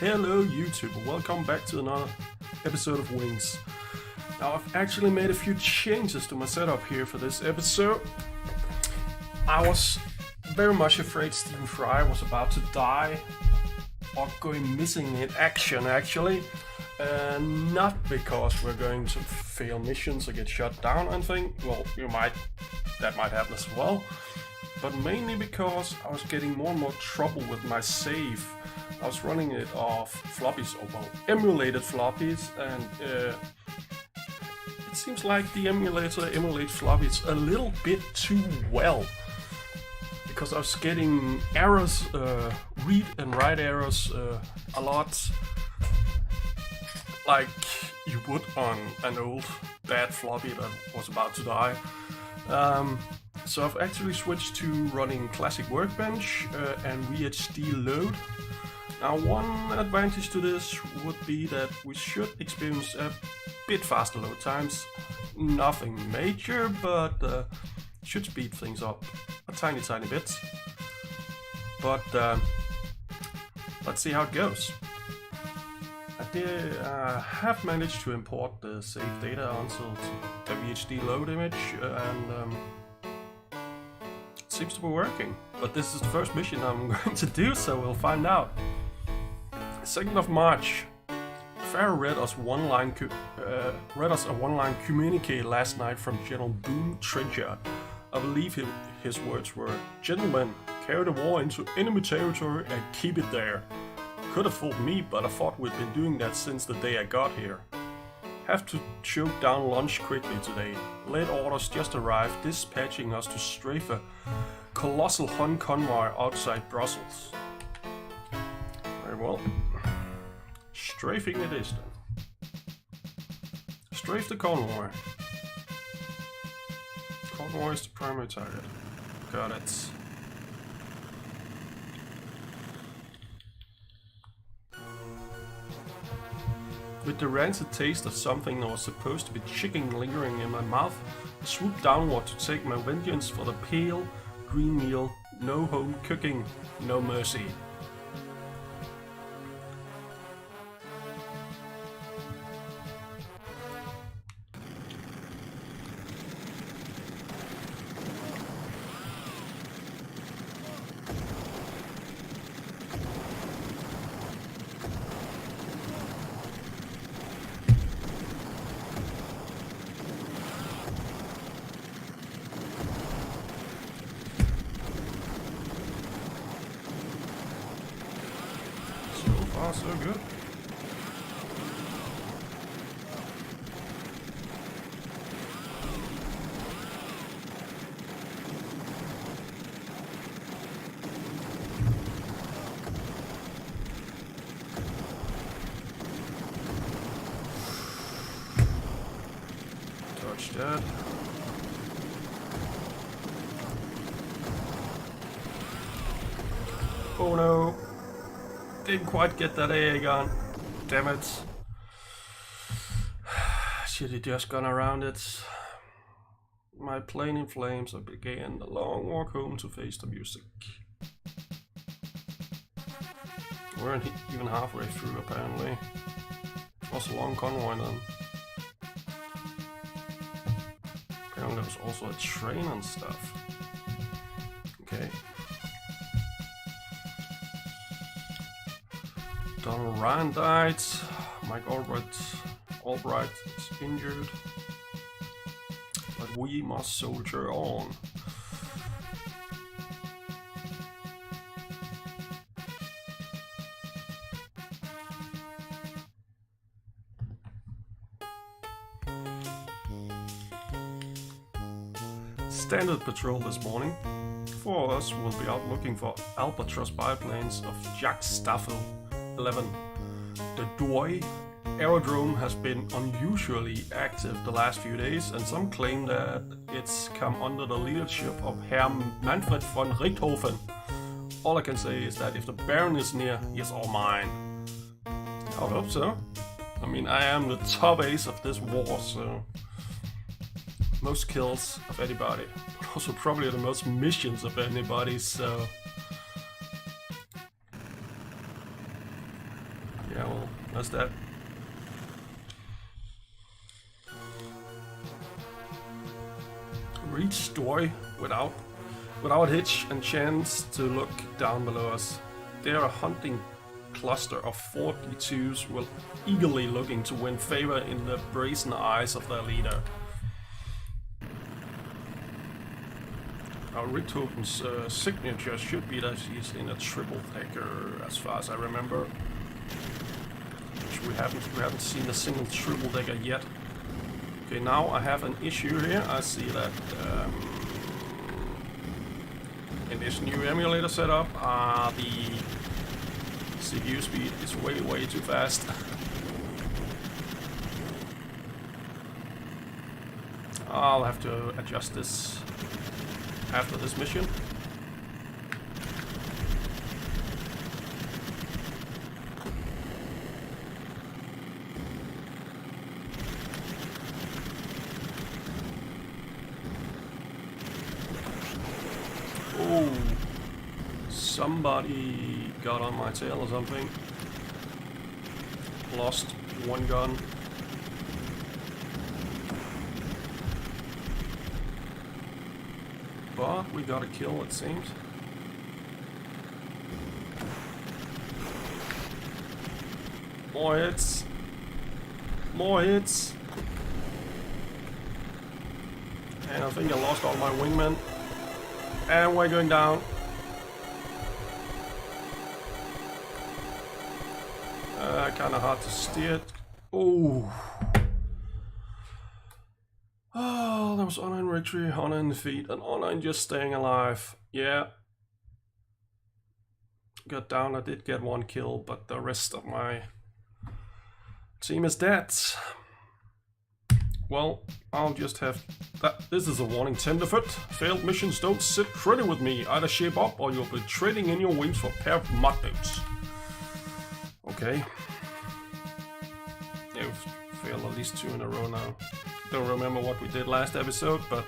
Hello YouTube, welcome back to another episode of Wings. Now I've actually made a few changes to my setup here for this episode. I was very much afraid Stephen Fry was about to die or going missing in action actually. Not because we're going to fail missions or get shot down or anything, well that might happen as well. But mainly because I was getting more and more trouble with my save. I was running it off floppies, emulated floppies, and it seems like the emulator emulates floppies a little bit too well. Because I was getting errors, read and write errors a lot, like you would on an old bad floppy that was about to die. So I've actually switched to running Classic Workbench and VHD load. Now one advantage to this would be that we should experience a bit faster load times. Nothing major, but should speed things up a tiny bit. But let's see how it goes. I have managed to import the save data onto the VHD load image and it seems to be working. But this is the first mission I'm going to do, so we'll find out. 2nd of March, Farah read us a one-line communique last night from General Boone Trenchard. I believe his words were, "Gentlemen, carry the war into enemy territory and keep it there." Could have fooled me, but I thought we'd been doing that since the day I got here. Have to choke down lunch quickly today. Late orders just arrived, dispatching us to strafe a colossal Hun convoy outside Brussels. Very well. Strafing it is then. Strafe the convoy. Convoy is the primary target. Got it. With the rancid taste of something that was supposed to be chicken lingering in my mouth, I swooped downward to take my vengeance for the pale green meal. No home cooking, no mercy. Oh, so good. Touch that. Oh no. Didn't quite get that egg on. Damn it. Should have just gone around it. My plane in flames, I began the long walk home to face the music. Weren't even halfway through apparently. It was a long convoy then. Apparently there was also a train and stuff. Okay. Donald Ryan died, Mike Albright is injured, but we must soldier on. Standard patrol this morning. 4 of us will be out looking for Albatross biplanes of Jacques Staffel 11. The Douai aerodrome has been unusually active the last few days, and some claim that it's come under the leadership of Herr Manfred von Richthofen. All I can say is that if the Baron is near, he is all mine. I hope so. I mean, I am the top ace of this war, so most kills of anybody, but also probably the most missions of anybody, so Yeah, well, that's that. Reach story without hitch and chance to look down below us. They are a hunting cluster of 42s will eagerly looking to win favor in the brazen eyes of their leader. Our Richthofen's signature should be that he's in a triple decker, as far as I remember. Which we haven't seen a single triple decker yet. Okay, now I have an issue here. I see that in this new emulator setup, the CPU speed is way too fast. I'll have to adjust this after this mission. Oh, somebody got on my tail or something. Lost one gun. But we got a kill, it seems. More hits. More hits. And I think I lost all my wingmen. And we're going down. Kinda hard to steer it. Oh. Oh, that was honor in victory, honor in defeat, and honor in just staying alive. Yeah. Got down, I did get one kill, but the rest of my team is dead. Well, I'll just have that. This is a warning, tenderfoot. Failed missions don't sit pretty with me. Either shape up or you'll be trading in your wings for a pair of mud boots. Okay. Yeah, we've failed at least 2 in a row now. Don't remember what we did last episode, but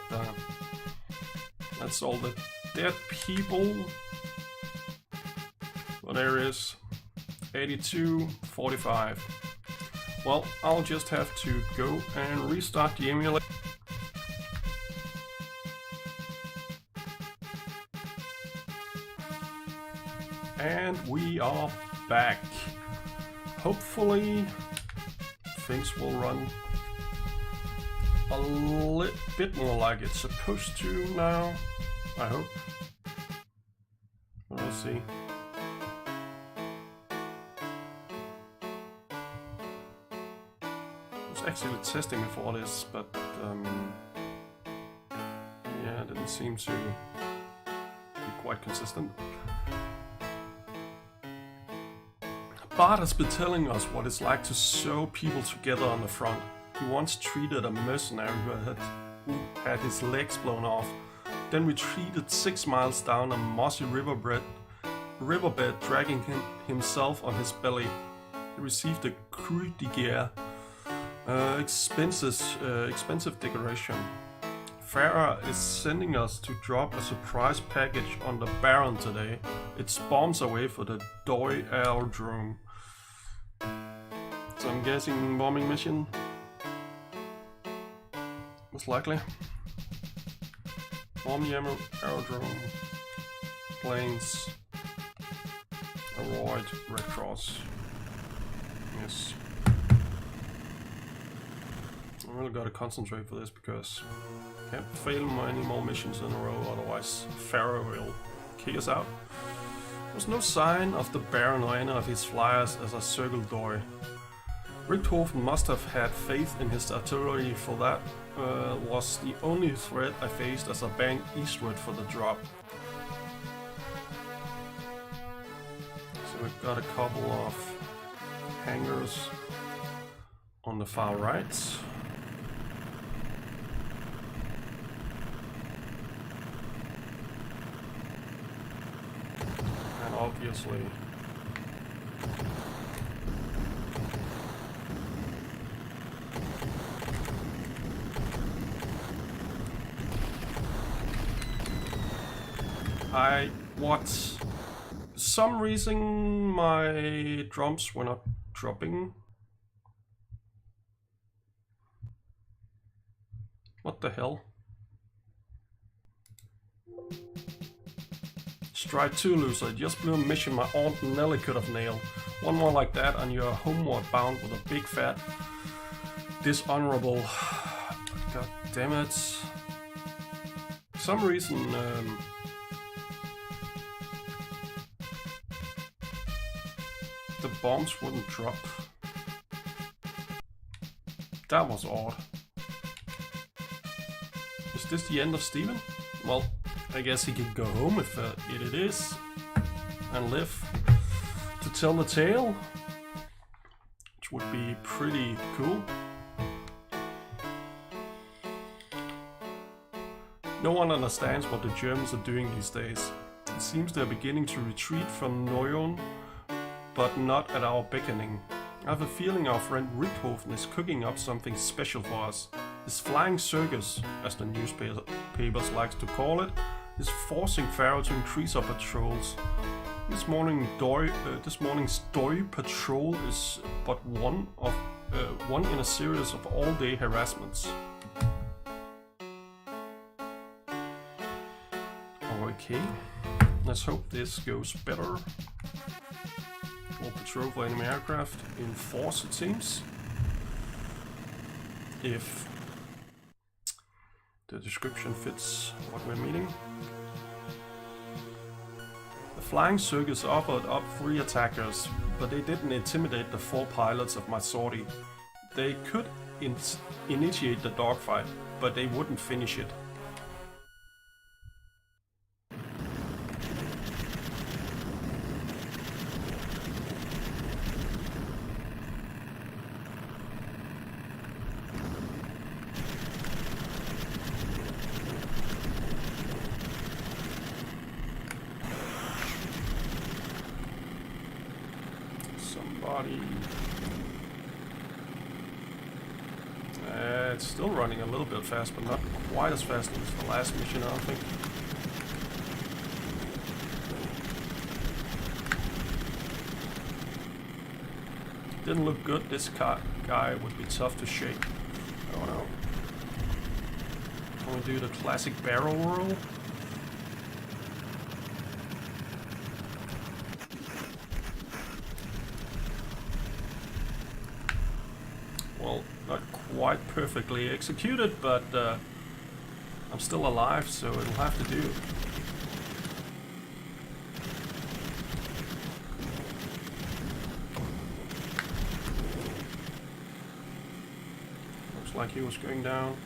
that's all the dead people. Well, there is 82, 45. Well, I'll just have to go and restart the emulator. And we are back. Hopefully things will run a little bit more like it's supposed to now. I hope. We'll see. I was actually testing before this, but yeah, it didn't seem to be quite consistent. Bart has been telling us what it's like to sew people together on the front. He once treated a mercenary who had his legs blown off, then retreated 6 miles down a mossy riverbed dragging himself on his belly. He received a Croix de Guerre, expensive decoration. Farah is sending us to drop a surprise package on the Baron today. It's bombs away for the Doi Aerodrome. So I'm guessing bombing mission. Most likely. Bomb the aerodrome. Planes. Avoid Red Cross. Yes. I really gotta concentrate for this because I can't fail any more missions in a row, otherwise Pharaoh will kick us out. There's no sign of the Baron or any of his flyers as I circled Doi. Richthofen must have had faith in his artillery, for that was the only threat I faced as I banked eastward for the drop. So we've got a couple of hangars on the far right. And obviously some reason my drums were not dropping. What the hell? Strike 2, loser. Just blew a mission my Aunt Nelly could have nailed. One more like that and you're homeward bound with a big fat dishonorable. God damn it. For some reason the bombs wouldn't drop. That was odd. Is this the end of Steven? Well, I guess he can go home if it is, and live to tell the tale, which would be pretty cool. No one understands what the Germans are doing these days. It seems they're beginning to retreat from Noyon, but not at our beckoning. I have a feeling our friend Richthofen is cooking up something special for us. His flying circus, as the newspapers likes to call it, is forcing Pharaoh to increase our patrols. This morning's Doi patrol is but one in a series of all-day harassments. Okay, let's hope this goes better. More patrol for enemy aircraft in force, it seems. If the description fits what we're meaning. The flying circus offered up 3 attackers, but they didn't intimidate the 4 pilots of my sortie. They could initiate the dogfight, but they wouldn't finish it. It's still running a little bit fast, but not quite as fast as the last mission, I don't think. Didn't look good. This guy would be tough to shake. Oh no. Can we do the classic barrel roll? Well, not quite perfectly executed, but I'm still alive, so it'll have to do. Looks like he was going down.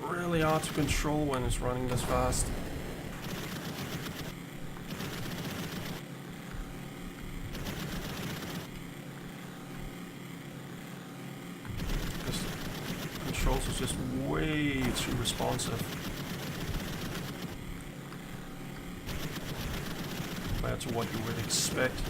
Really hard to control when it's running this fast. Because the controls are just way too responsive compared to what you would expect.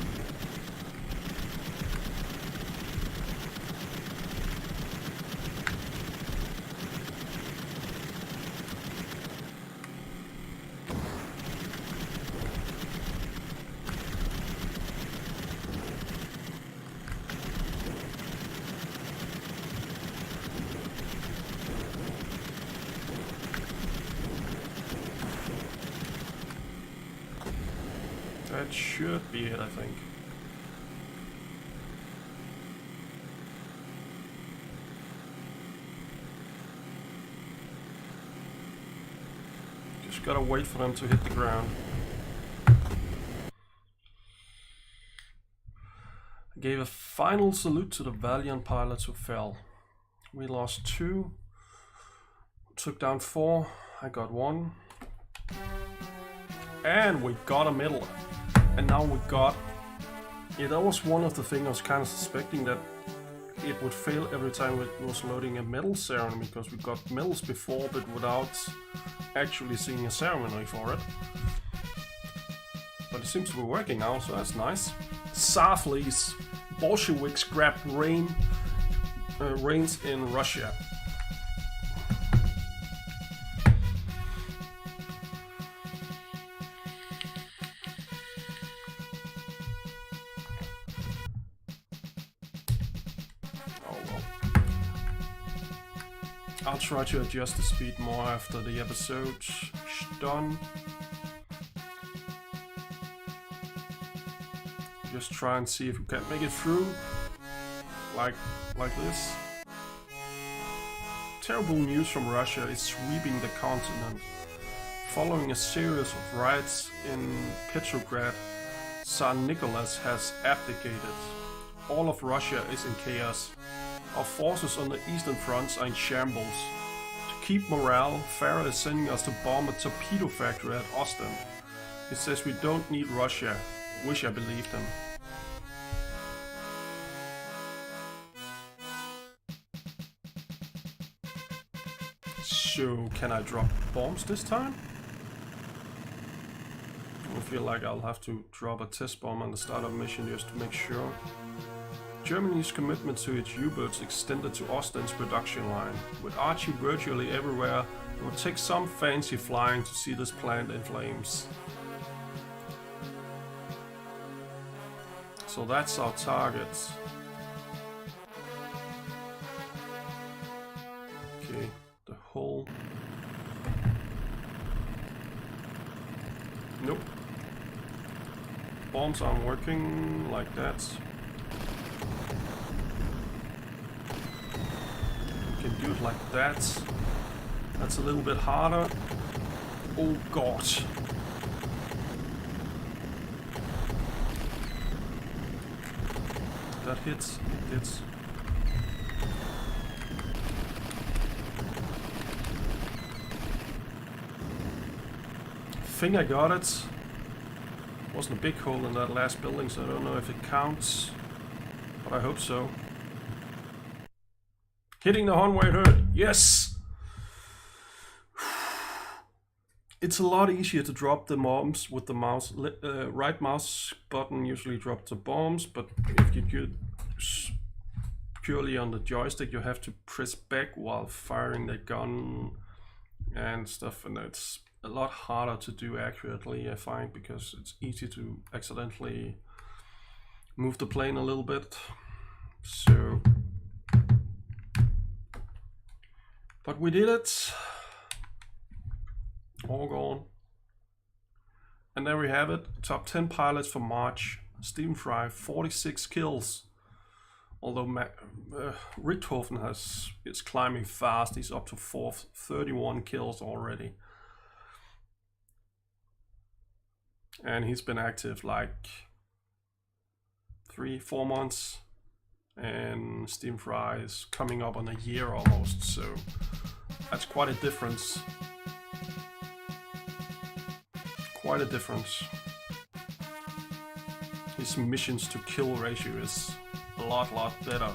That should be it, I think. Just gotta wait for them to hit the ground. I gave a final salute to the valiant pilots who fell. We lost 2, took down 4, I got 1. And we got a medal. And now we got... Yeah, that was one of the things I was kind of suspecting, that it would fail every time it was loading a medal ceremony, because we got medals before, but without actually seeing a ceremony for it. But it seems to be working now, so that's nice. Tsar-fleas. Bolsheviks grabbed reigns in Russia. I'll try to adjust the speed more after the episode's done. Just try and see if we can make it through. Like this. Terrible news from Russia is sweeping the continent. Following a series of riots in Petrograd, Tsar Nicholas has abdicated. All of Russia is in chaos. Our forces on the eastern fronts are in shambles. To keep morale, Farah is sending us to bomb a torpedo factory at Ostend. He says we don't need Russia. Wish I believed him. So, can I drop bombs this time? I feel like I'll have to drop a test bomb on the startup mission just to make sure. Germany's commitment to its U-boats extended to Ostend's production line. With Archie virtually everywhere, it would take some fancy flying to see this plant in flames. So that's our target. Okay, the whole... Nope. Bombs aren't working like that. We can do it like that. That's a little bit harder. Oh god. That hits. It hits. I think I got it. Wasn't a big hole in that last building, so I don't know if it counts, but I hope so. Hitting the horn where it hurt. Yes! It's a lot easier to drop the bombs with the mouse. Right mouse button usually drops the bombs, but if you do purely on the joystick, you have to press back while firing the gun and stuff, and it's a lot harder to do accurately, I find, because it's easy to accidentally move the plane a little bit. So, but we did it. All gone. And there we have it. Top 10 pilots for March. Stephen Fry, 46 kills. Although Richthofen is climbing fast. He's up to 31 kills already. And he's been active like 3-4 months. And Stephen Fry is coming up on a year almost. So that's quite a difference. Quite a difference. His missions to kill ratio is a lot better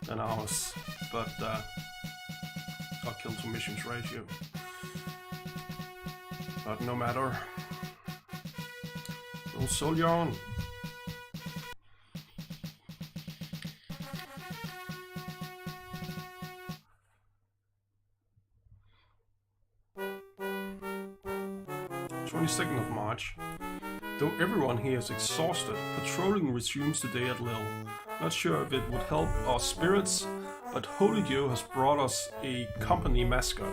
than ours, but our kill to missions ratio. But no matter, we'll soldier on. Of March. Though everyone here is exhausted, patrolling resumes today at Lille. Not sure if it would help our spirits, but Holy Joe has brought us a company mascot.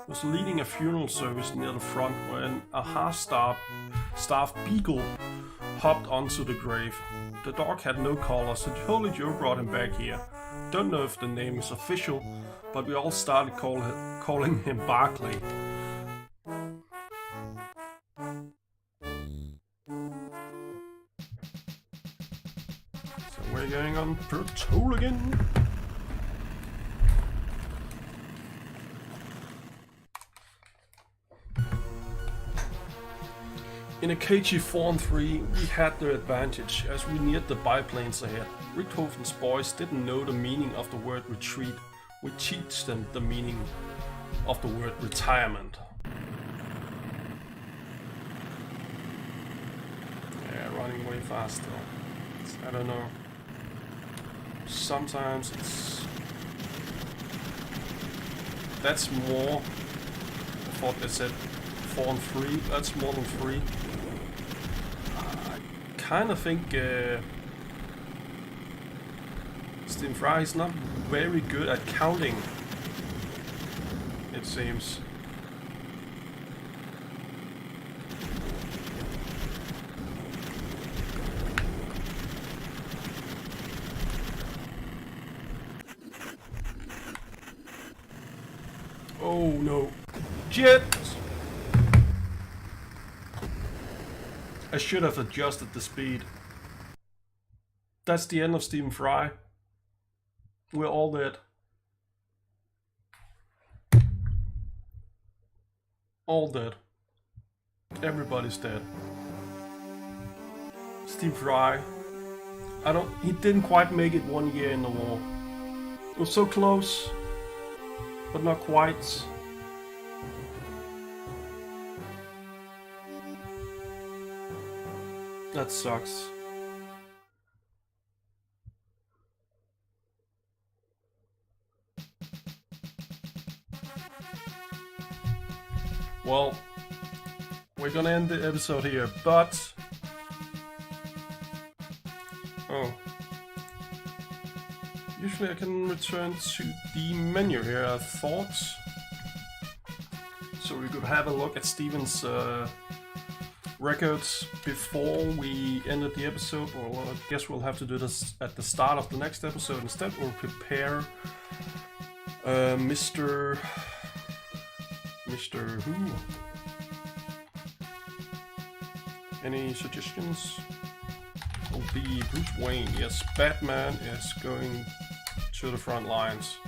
Was leading a funeral service near the front when a half-starved beagle hopped onto the grave. The dog had no collar, so Holy Joe brought him back here. Don't know if the name is official, but we all started calling him Barkley. We're going on patrol again. In a KG-4-3, we had the advantage as we neared the biplanes ahead. Richthofen's boys didn't know the meaning of the word retreat. We teach them the meaning of the word retirement. Yeah, running way faster. I don't know. Sometimes that's more. I thought they said 4 and 3. That's more than 3. I kind of think Stephen Fry is not very good at counting it seems. Oh no. Shit! I should have adjusted the speed. That's the end of Stephen Fry. We're all dead. All dead. Everybody's dead. Steve Fry. He didn't quite make it 1 year in the war. It was so close, but not quite. That sucks. Well, we're gonna end the episode here, but... Oh. Usually I can return to the menu here, I thought. So we could have a look at Steven's records before we ended the episode. Well, I guess we'll have to do this at the start of the next episode instead. We'll prepare Mr. Who? Any suggestions? Will be Bruce Wayne. Yes, Batman is going to the front lines.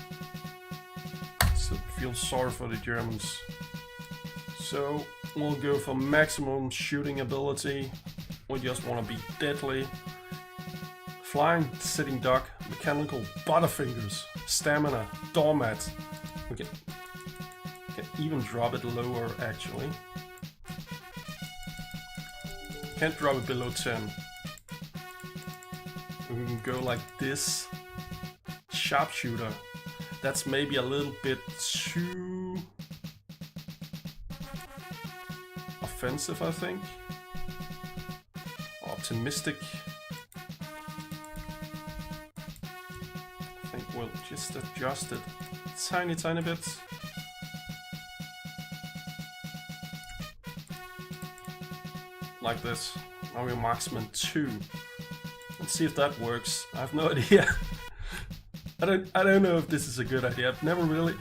So feel sorry for the Germans. So we'll go for maximum shooting ability. We just want to be deadly. Flying, sitting duck, mechanical butterfingers, stamina, doormat. We can even drop it lower actually. Can't drop it below 10. We can go like this. Sharpshooter. That's maybe a little bit too offensive, I think. Optimistic. I think we'll just adjust it tiny bit. Like this. Now we're marksman 2. Let's see if that works. I have no idea. I don't know if this is a good idea. I've never really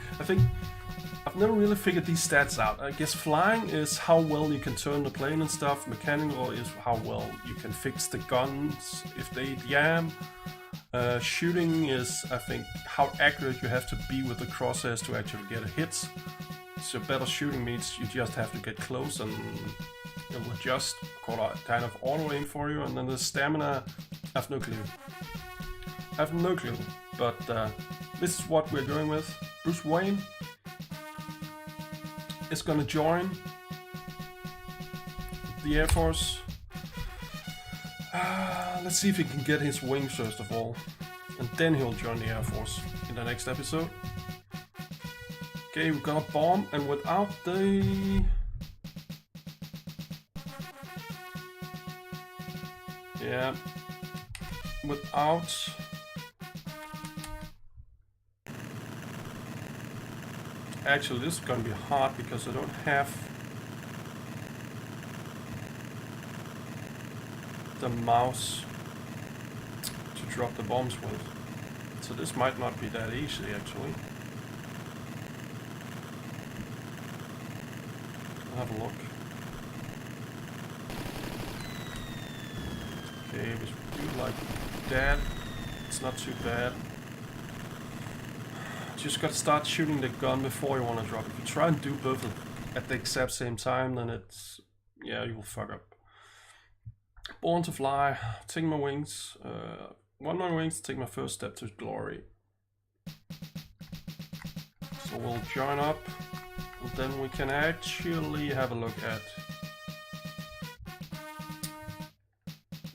figured these stats out. I guess flying is how well you can turn the plane and stuff. Mechanical is how well you can fix the guns if they jam. Shooting is, I think, how accurate you have to be with the crosshairs to actually get a hit. So better shooting means you just have to get close and it'll adjust, kind of auto aim for you. And then the stamina, I have no clue. But this is what we're going with. Bruce Wayne is gonna join the Air Force. Let's see if he can get his wings first of all, and then he'll join the Air Force in the next episode. Okay, we're gonna bomb, and without the... Yeah, without... Actually, this is gonna be hard because I don't have the mouse to drop the bombs with. So this might not be that easy, actually. I'll have a look. Okay, we do like that. It's not too bad. Just gotta start shooting the gun before you want to drop it. If you try and do both at the exact same time, then it's... yeah, you will fuck up. Born to fly, take my wings. Want my wings to take my first step to glory. So we'll join up, and then we can actually have a look at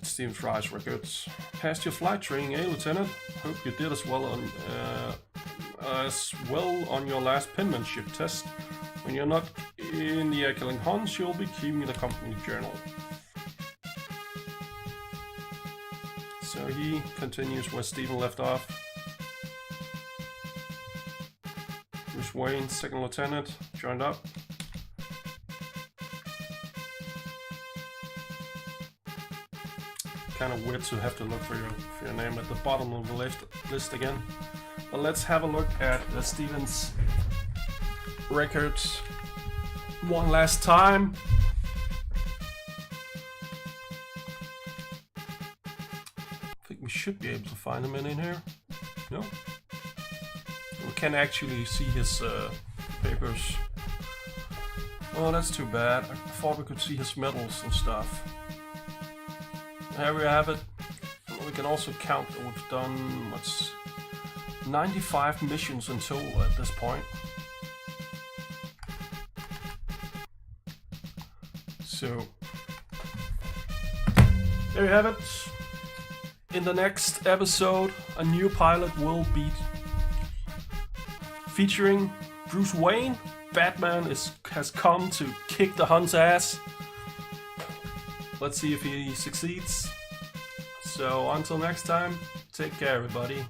Stephen Fry's records. Passed your flight training, eh, Lieutenant? Hope you did as well on your last penmanship test. When you're not in the air killing Huns, you'll be keeping the company journal. So he continues where Stephen left off. Bruce Wayne, second lieutenant, joined up. Kind of weird to have to look for your name at the bottom of the list again. But let's have a look at Steven's records one last time. I think we should be able to find him in here. No? We can actually see his papers. Oh, that's too bad. I thought we could see his medals and stuff. There we have it. We can also count that we've done, 95 missions in total at this point. So, there you have it. In the next episode, a new pilot will be featuring Bruce Wayne. Batman has come to kick the Hunt's ass. Let's see if he succeeds. So until next time, take care everybody.